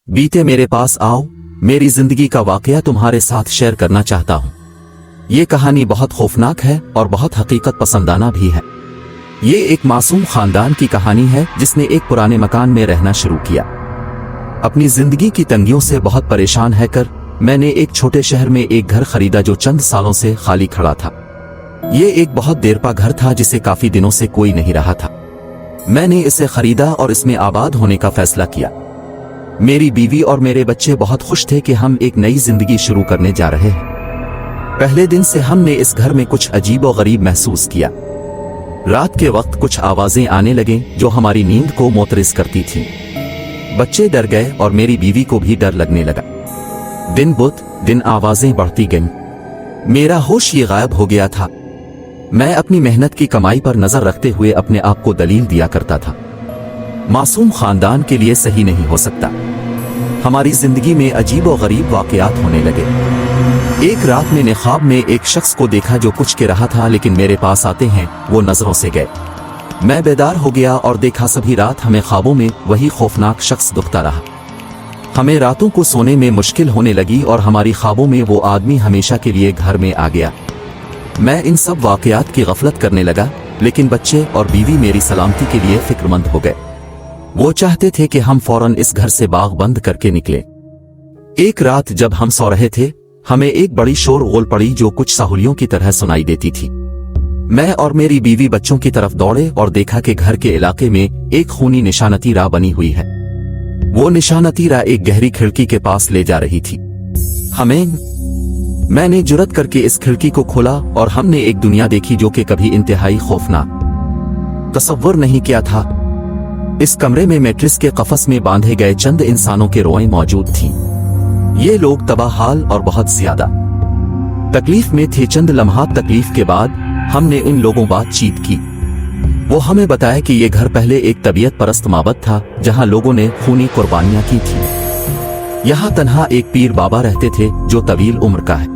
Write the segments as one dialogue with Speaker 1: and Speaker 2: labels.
Speaker 1: बीते मेरे पास आओ, मेरी जिंदगी का वाकया तुम्हारे साथ शेयर करना चाहता हूँ। ये कहानी बहुत खौफनाक है और बहुत हकीकत पसंदाना भी है। ये एक मासूम खानदान की कहानी है जिसने एक पुराने मकान में रहना शुरू किया। अपनी जिंदगी की तंगियों से बहुत परेशान है कर मैंने एक छोटे शहर में एक घर खरीदा जो चंद सालों से खाली खड़ा था। ये एक बहुत देरपा घर था जिसे काफी दिनों से कोई नहीं रहा था। मैंने इसे खरीदा और इसमें आबाद होने का फैसला किया। मेरी बीवी और मेरे बच्चे बहुत खुश थे कि हम एक नई जिंदगी शुरू करने जा रहे हैं। पहले दिन से हमने इस घर में कुछ अजीब और गरीब महसूस किया। रात के वक्त कुछ आवाजें आने लगे जो हमारी नींद को मुअत्तरिज करती थीं। बच्चे डर गए और मेरी बीवी को भी डर लगने लगा। दिन बुत दिन आवाजें बढ़ती गईं। मेरा होश ये गायब हो गया था। मैं अपनी मेहनत की कमाई पर नजर रखते हुए अपने आप को दलील दिया करता था। मासूम खानदान के लिए सही नहीं हो सकता। हमारी जिंदगी में अजीब और गरीब वाकयात होने लगे। एक रात मैंने ख्वाब में एक शख्स को देखा जो कुछ कह रहा था, लेकिन मेरे पास आते हैं वो नजरों से गए। मैं बेदार हो गया और देखा सभी रात हमें ख्वाबों में वही खौफनाक शख्स दुखता रहा। हमें रातों को सोने में मुश्किल होने लगी और हमारी ख्वाबों में वो आदमी हमेशा के लिए घर में आ गया। मैं इन सब वाकयात की गफलत करने लगा, लेकिन बच्चे और बीवी मेरी सलामती के लिए फिक्रमंद हो गए। वो चाहते थे कि हम फौरन इस घर से बाग बंद करके निकले। एक रात जब हम सो रहे थे, हमें एक बड़ी शोरगुल पड़ी जो कुछ साहुलियों की तरह सुनाई देती थी। मैं और मेरी बीवी बच्चों की तरफ दौड़े और देखा कि घर के इलाके में एक खूनी निशानती राह बनी हुई है। वो निशानती राह एक गहरी खिड़की के पास ले जा रही थी। मैंने जुर्रत करके इस खिड़की को खोला और हमने एक दुनिया देखी जो कि कभी इंतहाई खौफनाक तसव्वुर नहीं किया था। इस कमरे में मैट्रिस के कफस में बांधे गए चंद इंसानों के रोएं मौजूद थीं। ये लोग तबाहाल और बहुत ज्यादा तकलीफ में थे। चंद लम्हात तकलीफ के बाद हमने इन लोगों बातचीत की। वो हमें बताया कि ये घर पहले एक तबीयत परस्त माबद था जहां लोगों ने खूनी कुर्बानियां की थी। यहाँ तन्हा एक पीर बाबा रहते थे जो तवील उम्र का है।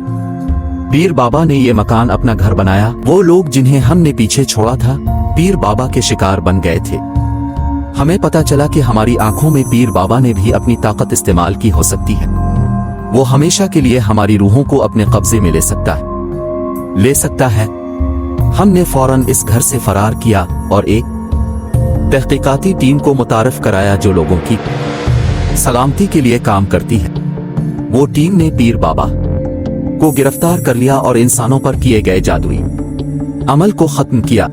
Speaker 1: पीर बाबा ने ये मकान अपना घर बनाया। वो लोग जिन्हें हमने पीछे छोड़ा था पीर बाबा के शिकार बन गए थे। हमें पता चला कि हमारी आंखों में पीर बाबा ने भी अपनी ताकत इस्तेमाल की हो सकती है। वो हमेशा के लिए हमारी रूहों को अपने कब्जे में ले सकता है। हमने फौरन इस घर से फरार किया और एक तहकीकाती टीम को मुतारिफ कराया जो लोगों की सलामती के लिए काम करती है। वो टीम ने पीर बाबा को गिरफ्तार कर लिया और इंसानों पर किए गए जादुई अमल को खत्म किया।